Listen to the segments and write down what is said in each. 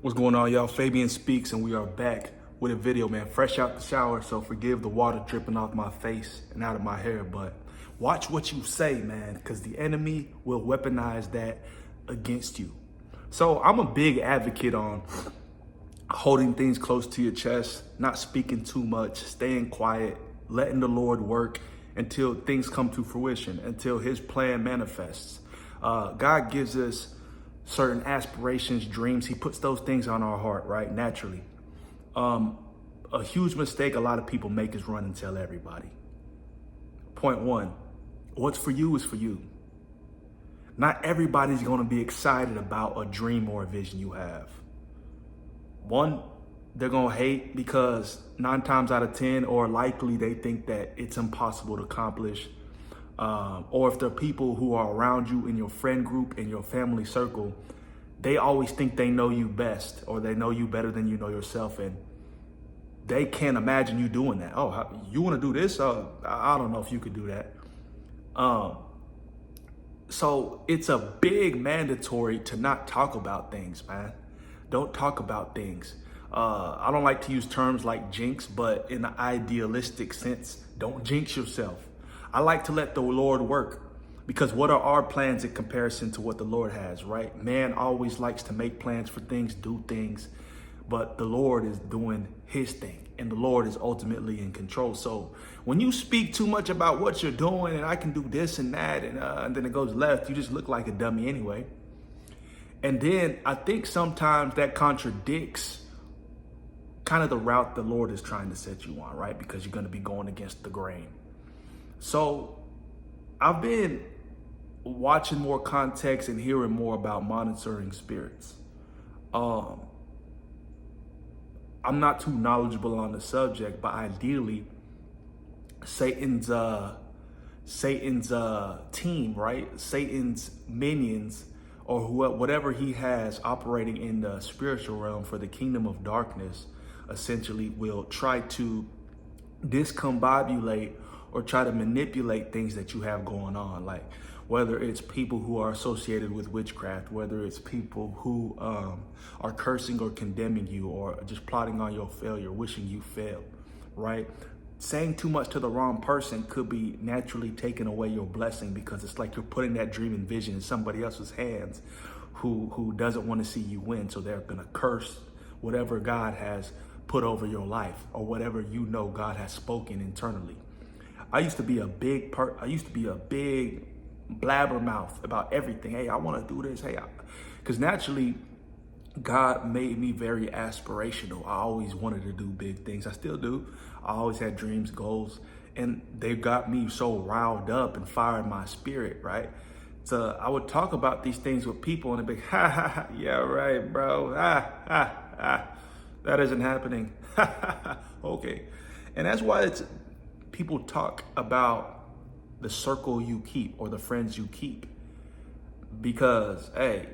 What's going on, y'all? Fabian speaks, and we are back with a video, man. Fresh out the shower, so forgive the water dripping off my face and out of my hair, but watch what you say, man, because the enemy will weaponize that against you. So I'm a big advocate on holding things close to your chest, not speaking too much, staying quiet, letting the Lord work until things come to fruition, until his plan manifests. God gives us certain aspirations, dreams. He puts those things on our heart, right? Naturally. A huge mistake a lot of people make is run and tell everybody. Point one, what's for you is for you. Not everybody's going to be excited about a dream or a vision you have. One, they're going to hate because 9 times out of 10, or likely they think that it's impossible to accomplish. Or if they're people who are around you in your friend group, in your family circle, they always think they know you best, or they know you better than you know yourself. And they can't imagine you doing that. Oh, you want to do this? I don't know if you could do that. So it's a big mandatory to not talk about things, man. Don't talk about things. I don't like to use terms like jinx, but in the idealistic sense, don't jinx yourself. I like to let the Lord work, because what are our plans in comparison to what the Lord has, right? Man always likes to make plans for things, do things, but the Lord is doing his thing, and the Lord is ultimately in control. So when you speak too much about what you're doing, and I can do this and that, and then it goes left, you just look like a dummy anyway. And then I think sometimes that contradicts kind of the route the Lord is trying to set you on, right? Because you're going to be going against the grain. So I've been watching more context and hearing more about monitoring spirits. I'm not too knowledgeable on the subject, but ideally Satan's team, right? Satan's minions, or whatever he has operating in the spiritual realm for the kingdom of darkness, essentially will try to discombobulate or try to manipulate things that you have going on. Like whether it's people who are associated with witchcraft, whether it's people who are cursing or condemning you, or just plotting on your failure, wishing you fail, right? Saying too much to the wrong person could be naturally taking away your blessing, because it's like you're putting that dream and vision in somebody else's hands who doesn't want to see you win. So they're going to curse whatever God has put over your life, or whatever you know God has spoken internally. I used to be a big blabbermouth about everything. Hey, I want to do this. Hey, because naturally God made me very aspirational. I always wanted to do big things. I still do. I always had dreams, goals, and they got me so riled up and fired my spirit, right? So I would talk about these things with people and they'd be, ha, ha, ha, yeah, right, bro. That isn't happening. Okay. And that's why people talk about the circle you keep, or the friends you keep, because, hey,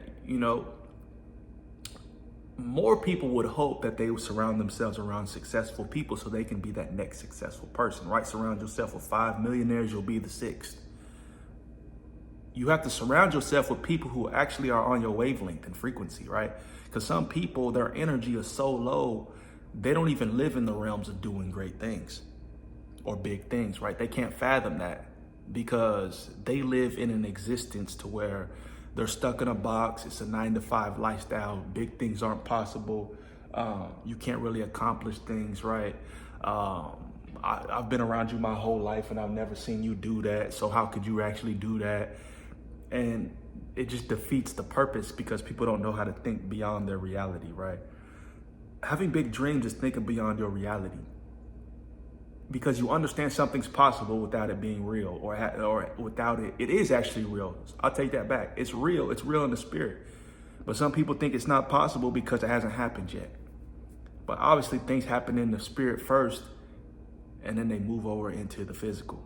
more people would hope that they would surround themselves around successful people so they can be that next successful person, right? Surround yourself with 5 millionaires, you'll be the 6th. You have to surround yourself with people who actually are on your wavelength and frequency, right? Because some people, their energy is so low, they don't even live in the realms of doing great things or big things, right? They can't fathom that, because they live in an existence to where they're stuck in a box. It's a 9-to-5 lifestyle. Big things aren't possible. You can't really accomplish things, right? I've been around you my whole life and I've never seen you do that. So how could you actually do that? And it just defeats the purpose, because people don't know how to think beyond their reality, right? Having big dreams is thinking beyond your reality, because you understand something's possible without it being real, or without it is actually real. I'll take that back. It's real in the spirit. But some people think it's not possible because it hasn't happened yet. But obviously things happen in the spirit first, and then they move over into the physical.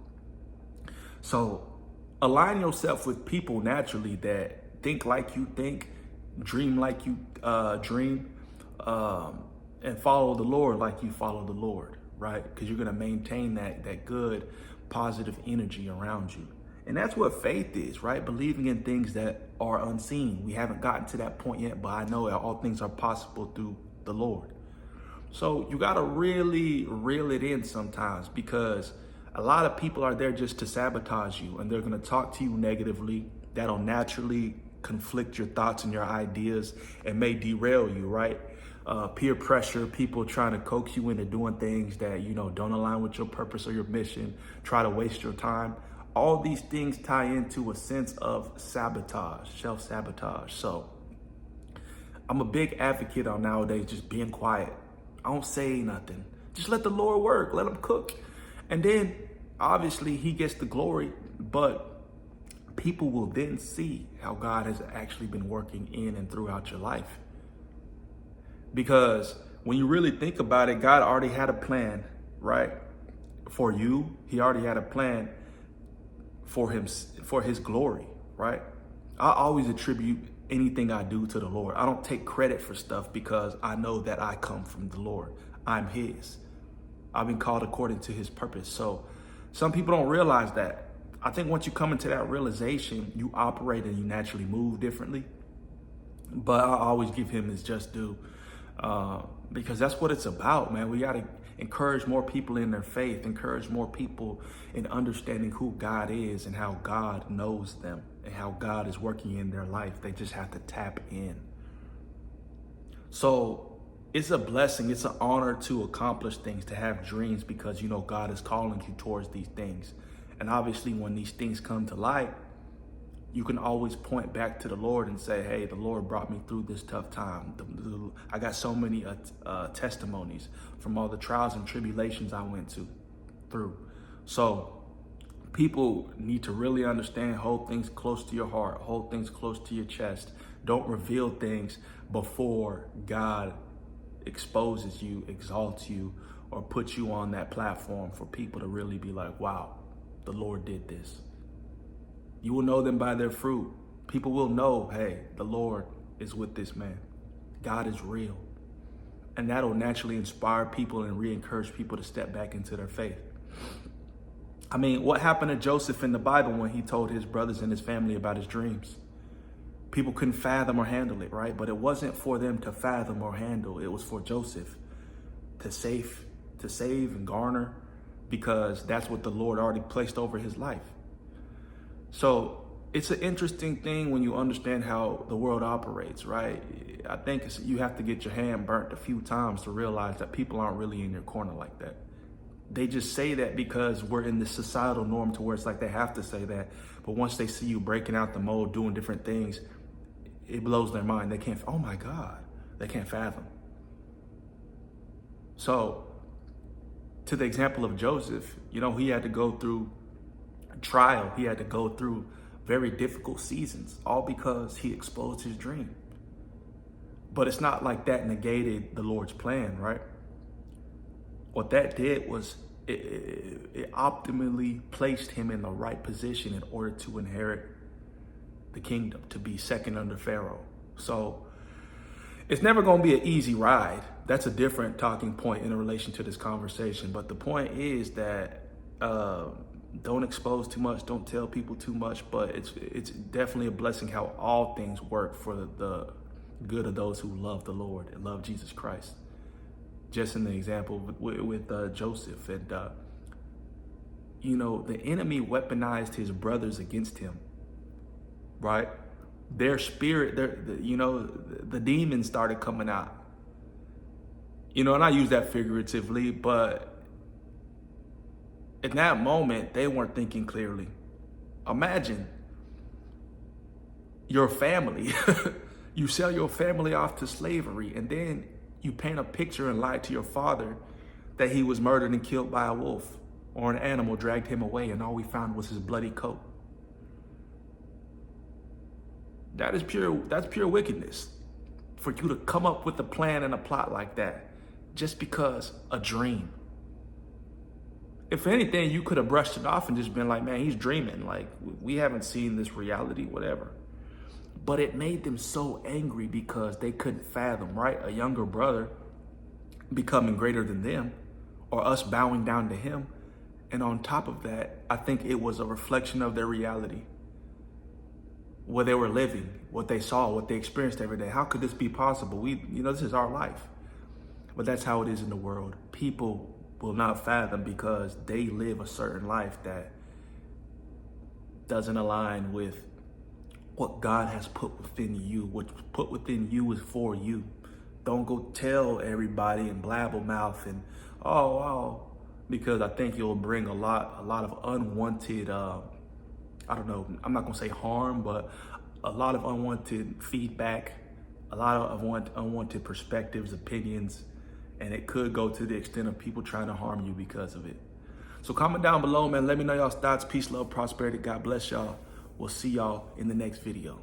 So align yourself with people naturally that think like you think, dream like you dream, and follow the Lord like you follow the Lord, right? Because you're going to maintain that good, positive energy around you. And that's what faith is, right? Believing in things that are unseen. We haven't gotten to that point yet, but I know that all things are possible through the Lord. So you got to really reel it in sometimes, because a lot of people are there just to sabotage you, and they're going to talk to you negatively. That'll naturally conflict your thoughts and your ideas and may derail you, right? Peer pressure, people trying to coax you into doing things that, you know, don't align with your purpose or your mission, try to waste your time. All these things tie into a sense of sabotage, self-sabotage. So I'm a big advocate on nowadays just being quiet. I don't say nothing. Just let the Lord work, let him cook. And then obviously he gets the glory, but people will then see how God has actually been working in and throughout your life. Because when you really think about it, God already had a plan, right? For you. He already had a plan for his glory, right? I always attribute anything I do to the Lord. I don't take credit for stuff because I know that I come from the Lord. I'm his. I've been called according to his purpose. So some people don't realize that. I think once you come into that realization, you operate and you naturally move differently. But I always give him his just due, because that's what it's about, man. We got to encourage more people in their faith, encourage more people in understanding who God is and how God knows them and how God is working in their life. They just have to tap in. So it's a blessing. It's an honor to accomplish things, to have dreams, because, you know, God is calling you towards these things. And obviously when these things come to light, you can always point back to the Lord and say, hey, the Lord brought me through this tough time. I got so many testimonies from all the trials and tribulations I went through. So people need to really understand, hold things close to your heart, hold things close to your chest. Don't reveal things before God exposes you, exalts you, or puts you on that platform for people to really be like, wow, the Lord did this. You will know them by their fruit. People will know, hey, the Lord is with this man. God is real. And that'll naturally inspire people and re-encourage people to step back into their faith. I mean, what happened to Joseph in the Bible when he told his brothers and his family about his dreams? People couldn't fathom or handle it, right? But it wasn't for them to fathom or handle. It was for Joseph to save and garner, because that's what the Lord already placed over his life. So it's an interesting thing when you understand how the world operates, right? I think you have to get your hand burnt a few times to realize that people aren't really in your corner like that. They just say that because we're in this societal norm to where it's like they have to say that. But once they see you breaking out the mold, doing different things, it blows their mind. They can't, oh my God, they can't fathom. So to the example of Joseph, you know, he had to go through trial. He had to go through very difficult seasons, all because he exposed his dream. But it's not like that negated the Lord's plan, right? What that did was it optimally placed him in the right position in order to inherit the kingdom, to be second under Pharaoh. So it's never going to be an easy ride. That's a different talking point in relation to this conversation. But the point is that don't expose too much, don't tell people too much, but it's definitely a blessing how all things work for the good of those who love the Lord and love Jesus Christ. Just in the example with Joseph, and you know, the enemy weaponized his brothers against him, right? Their spirit, the demons started coming out. You know, and I use that figuratively, but in that moment, they weren't thinking clearly. Imagine your family. You sell your family off to slavery, and then you paint a picture and lie to your father that he was murdered and killed by a wolf, or an animal dragged him away, and all we found was his bloody coat. That's pure wickedness. For you to come up with a plan and a plot like that, just because a dream. If anything, you could have brushed it off and just been like, man, he's dreaming. Like, we haven't seen this reality, whatever. But it made them so angry because they couldn't fathom, right? A younger brother becoming greater than them, or us bowing down to him. And on top of that, I think it was a reflection of their reality, where they were living, what they saw, what they experienced every day. How could this be possible? This is our life. But that's how it is in the world. People will not fathom because they live a certain life that doesn't align with what God has put within you. What's put within you is for you. Don't go tell everybody and blabber mouth and because I think you'll bring a lot of unwanted, I don't know, I'm not gonna say harm, but a lot of unwanted feedback, a lot of unwanted perspectives, opinions, and it could go to the extent of people trying to harm you because of it. So comment down below, man. Let me know y'all's thoughts. Peace, love, prosperity. God bless y'all. We'll see y'all in the next video.